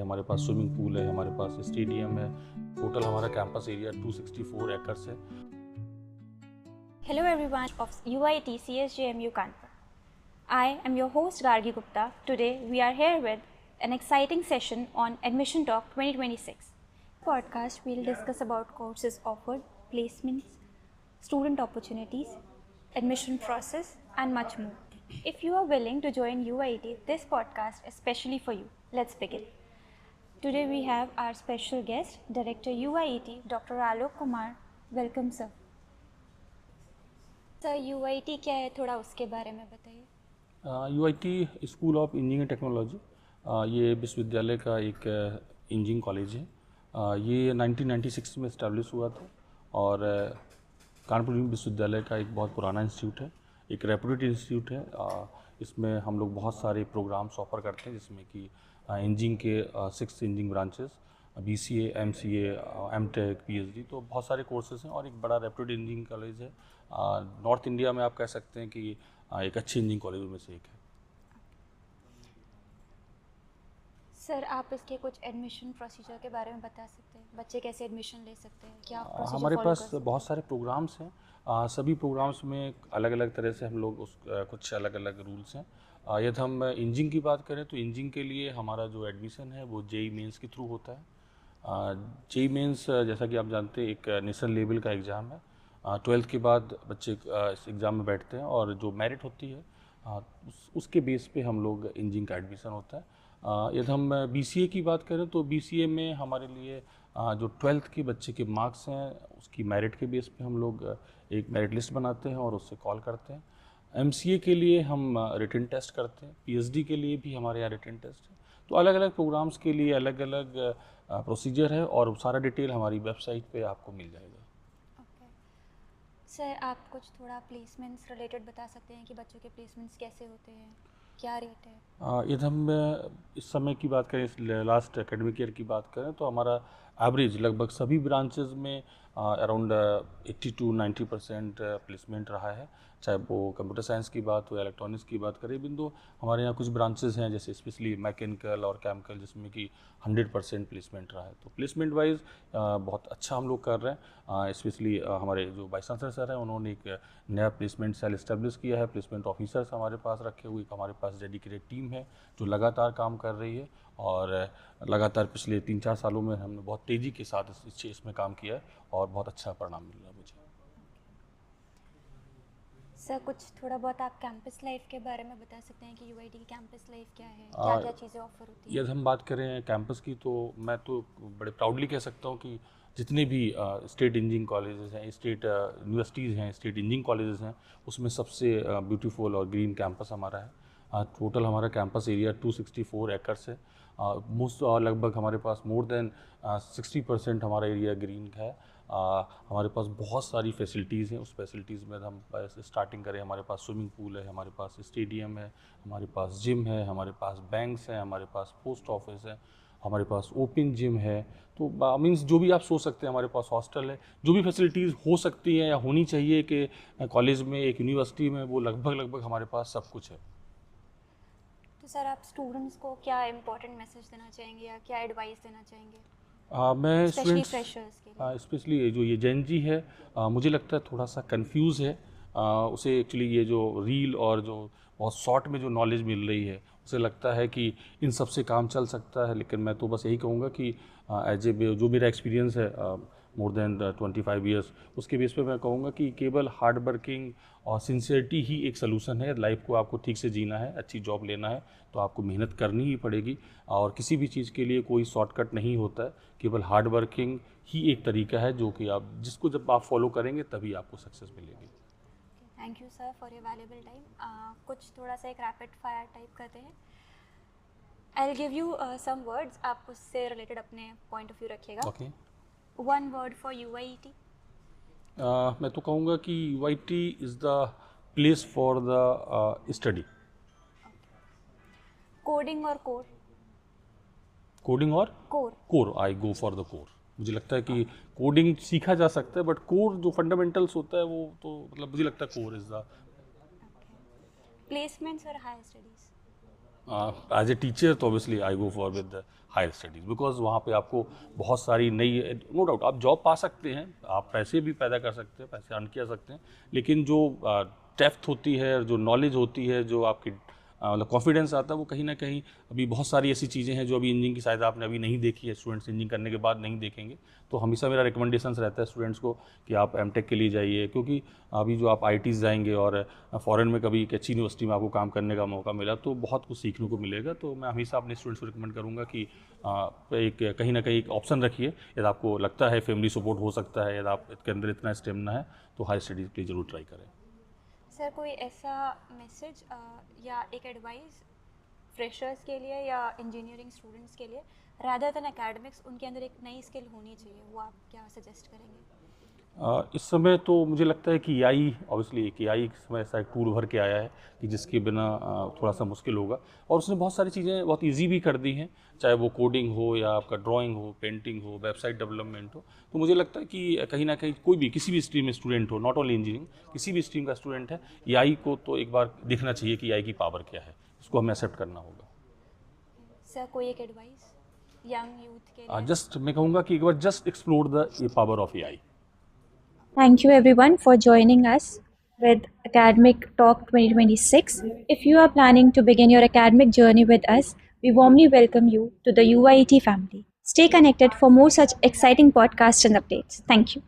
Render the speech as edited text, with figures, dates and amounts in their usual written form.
हमारे पास swimming pool है, हमारे पास स्टेडियम है। टोटल हमारा कैंपस एरिया 264 एकर्स है। Hello everyone of UIT CSJMU Kanpur. I am your host Gargi Gupta. Today we are here with an exciting session on Admission Talk 2026. Podcast we'll discuss about courses offered, placements, student opportunities, admission process and much more. If you are willing to join UIT, this podcast is specially for you. Let's begin. Today we have our special guest, Director UIT, Dr. Alok Kumar. Welcome sir. Sir UIT क्या है, थोड़ा उसके बारे में बताइए। UIT school of engineering technology, ये विश्वविद्यालय का एक इंजीनियरिंग कॉलेज है। ये 1996 में इस्टेब्लिश हुआ था और कानपुर विश्वविद्यालय का एक बहुत पुराना इंस्टीट्यूट है, एक रेप्यूटेड इंस्टीट्यूट है। इसमें हम लोग बहुत सारे प्रोग्राम्स ऑफर करते हैं, जिसमें कि इंजीनियरिंग के 6 engineering branches, BCA, MCA, MTech, PhD, तो बहुत सारे कोर्सेज हैं और एक बड़ा रेप्यूटेड इंजीनियरिंग कॉलेज है। नॉर्थ इंडिया में आप कह सकते हैं कि एक अच्छी इंजीनियरिंग कॉलेज में से एक है। सर आप इसके कुछ एडमिशन प्रोसीजर के बारे में बता सकते हैं, बच्चे कैसे एडमिशन ले सकते हैं, क्या प्रोसीजर हमारे फॉलो पास बहुत सारे प्रोग्राम्स हैं। सभी प्रोग्राम्स में अलग अलग तरह से हम लोग कुछ अलग अलग रूल्स हैं। यदि हम इंजीनियरिंग की बात करें तो इंजीनियरिंग के लिए हमारा जो एडमिशन है वो JEE मेंस के थ्रू होता है। JEE मेंस जैसा कि आप जानते हैं एक नेशनल लेवल का एग्ज़ाम है। 12th के बाद बच्चे इस एग्ज़ाम में बैठते हैं और जो मेरिट होती है उसके बेस पे हम लोग इंजीनियरिंग का एडमिशन होता है। यदि हम BCA की बात करें तो BCA में हमारे लिए जो 12th के बच्चे के मार्क्स हैं उसकी मेरिट के बेस पे हम लोग एक मेरिट लिस्ट बनाते हैं और उससे कॉल करते हैं। MCA के लिए हम रिटन टेस्ट करते हैं, PhD के लिए भी हमारे यहाँ रिटन टेस्ट है। तो अलग अलग प्रोग्राम्स के लिए अलग अलग प्रोसीजर है और सारा डिटेल हमारी वेबसाइट पे आपको मिल जाएगा। सर आप कुछ थोड़ा प्लेसमेंट्स रिलेटेड बता सकते हैं कि बच्चों के प्लेसमेंट्स कैसे होते हैं, क्या रेट है? यदि हम इस समय की बात करें, इस लास्ट एकेडमिक ईयर की बात करें तो हमारा एवरेज लगभग सभी ब्रांचेज में अराउंड 80 to 90% प्लेसमेंट रहा है, चाहे वो कंप्यूटर साइंस की बात हो, इलेक्ट्रॉनिक्स की बात करें। बिंदु हमारे यहाँ कुछ ब्रांचेज हैं जैसे स्पेशली मैकेनिकल और केमिकल, जिसमें कि 100% प्लेसमेंट रहा है। तो प्लेसमेंट वाइज बहुत अच्छा हम लोग कर रहे हैं। स्पेशली हमारे जो वाइस चांसलर सर हैं उन्होंने एक नया प्लेसमेंट सेल इस्टेब्लिश किया है। प्लेसमेंट ऑफिसर्स हमारे पास रखे हुए, हमारे पास डेडिकेटेड टीम है जो लगातार काम कर रही है और लगातार पिछले 3-4 सालों में हमने बहुत तेज़ी के साथ इसमें काम किया है और बहुत अच्छा परिणाम मिल रहा है मुझे। सर कुछ थोड़ा बहुत आप कैंपस लाइफ के बारे में बता सकते हैं कि UIT की कैंपस लाइफ क्या है, क्या क्या चीज़ें ऑफर होती हैं? यदि हम बात करें कैंपस की तो मैं तो बड़े प्राउडली कह सकता हूँ कि जितने भी स्टेट इंजीनियरिंग कॉलेजेस हैं, स्टेट यूनिवर्सिटीज़ हैं, स्टेट इंजीनियरिंग कॉलेजेस हैं, उसमें सबसे ब्यूटीफुल और ग्रीन कैंपस हमारा है। टोटल हमारा कैंपस एरिया 264 एकर्स है। मोस्ट लगभग हमारे पास मोर देन 60% हमारा एरिया ग्रीन है। हमारे पास बहुत सारी फैसिलिटीज़ हैं। उस फैसिलिटीज़ में हम स्टार्टिंग करें, हमारे पास स्विमिंग पूल है, हमारे पास स्टेडियम है, हमारे पास जिम है, हमारे पास बैंक्स हैं, हमारे पास पोस्ट ऑफिस है, हमारे पास ओपन जिम है। तो मीन्स जो भी आप सोच सकते हैं, हमारे पास हॉस्टल है। जो भी फैसिलिटीज़ हो सकती हैं या होनी चाहिए कि कॉलेज में, एक यूनिवर्सिटी में, वो लगभग हमारे पास सब कुछ है। तो सर आप स्टूडेंट्स को क्या इम्पोर्टेंट मैसेज देना चाहेंगे या क्या एडवाइस देना चाहेंगे, मैं स्पेशली स्टूडेंट्स फ्रेशर्स के लिए? स्पेशली जो ये जेन जी है, मुझे लगता है थोड़ा सा कंफ्यूज है। उसे एक्चुअली ये जो रील और जो बहुत शॉर्ट में जो नॉलेज मिल रही है, उसे लगता है कि इन सब से काम चल सकता है। लेकिन मैं तो बस यही कहूँगा कि एज ए जो मेरा एक्सपीरियंस है मोर देन 25 ईयर्स, उसके बेस पे मैं कहूँगा कि केवल हार्ड वर्किंग और सिंसियरिटी ही एक सलूशन है। लाइफ को आपको ठीक से जीना है, अच्छी जॉब लेना है तो आपको मेहनत करनी ही पड़ेगी और किसी भी चीज़ के लिए कोई शॉर्टकट नहीं होता है। केवल हार्ड वर्किंग ही एक तरीका है जो कि आप जिसको जब आप फॉलो करेंगे तभी आपको सक्सेस मिलेगी। Thank you sir for your valuable time. कुछ थोड़ा सा एक रैपिड फायर टाइप करते हैं। I will give you some words, आप उससे रिलेटेड अपने पॉइंट ऑफ व्यू रखिएगा। Okay. One word for UIT। मैं तो कहूँगा कि UIT is the place for the study. Coding और कोर? कोडिंग और core. Core, I go for the core. मुझे लगता है कि कोडिंग सीखा जा सकता है बट कोर जो फंडामेंटल्स होता है वो तो मतलब मुझे लगता है कोर इज़ द। प्लेसमेंट्स और higher studies? As a teacher तो obviously I go for with higher studies, because वहाँ पे आपको बहुत सारी नई, नो डाउट आप जॉब पा सकते हैं, आप पैसे भी पैदा कर सकते हैं, पैसे अर्न किया सकते हैं, लेकिन जो डेप्थ होती है, जो नॉलेज होती है, जो आपकी मतलब कॉन्फिडेंस आता है, वो कहीं ना कहीं अभी बहुत सारी ऐसी चीज़ें हैं जो अभी इंजीनियरिंग की शायद आपने अभी नहीं देखी है, स्टूडेंट्स इंजीनियरिंग करने के बाद नहीं देखेंगे। तो हमेशा मेरा रिकमेंडेशंस रहता है स्टूडेंट्स को कि आप एमटेक के लिए जाइए, क्योंकि अभी जो आप आईटीज़ जाएंगे और फॉरेन में कभी एक अच्छी यूनिवर्सिटी में आपको काम करने का मौका मिला तो बहुत कुछ सीखने को मिलेगा। तो मैं हमेशा अपने स्टूडेंट्स को रिकमेंड करूँगा कि एक कहीं ना कहीं एक ऑप्शन रखिए, यदि आपको लगता है फैमिली सपोर्ट हो सकता है, यदि आप इसके अंदर इतना स्टेमिना है तो हायर स्टडीज़ के लिए ज़रूर ट्राई करें। सर कोई ऐसा मैसेज या एक एडवाइस फ्रेशर्स के लिए या इंजीनियरिंग स्टूडेंट्स के लिए, रादर देन एकेडमिक्स उनके अंदर एक नई स्किल होनी चाहिए, वो आप क्या सजेस्ट करेंगे? इस समय तो मुझे लगता है कि एआई, ऑब्वियसली एक एआई इस समय ऐसा एक टूल भर के आया है कि जिसके बिना थोड़ा सा मुश्किल होगा, और उसने बहुत सारी चीज़ें बहुत इजी भी कर दी हैं, चाहे वो कोडिंग हो या आपका ड्राइंग हो, पेंटिंग हो, वेबसाइट डेवलपमेंट हो। तो मुझे लगता है कि कहीं ना कहीं कोई भी किसी भी स्ट्रीम में स्टूडेंट हो, नॉट ओनली इंजीनियरिंग, किसी भी स्ट्रीम का स्टूडेंट है, एआई को तो एक बार देखना चाहिए कि एआई की पावर क्या है, इसको हमें एक्सेप्ट करना होगा। सर कोई एक एडवाइस यंग यूथ के लिए? जस्ट मैं कहूँगा कि एक बार just explore the power of AI. Thank you everyone for joining us with Academic Talk 2026. If you are planning to begin your academic journey with us, we warmly welcome you to the UIET family. Stay connected for more such exciting podcasts and updates. Thank you.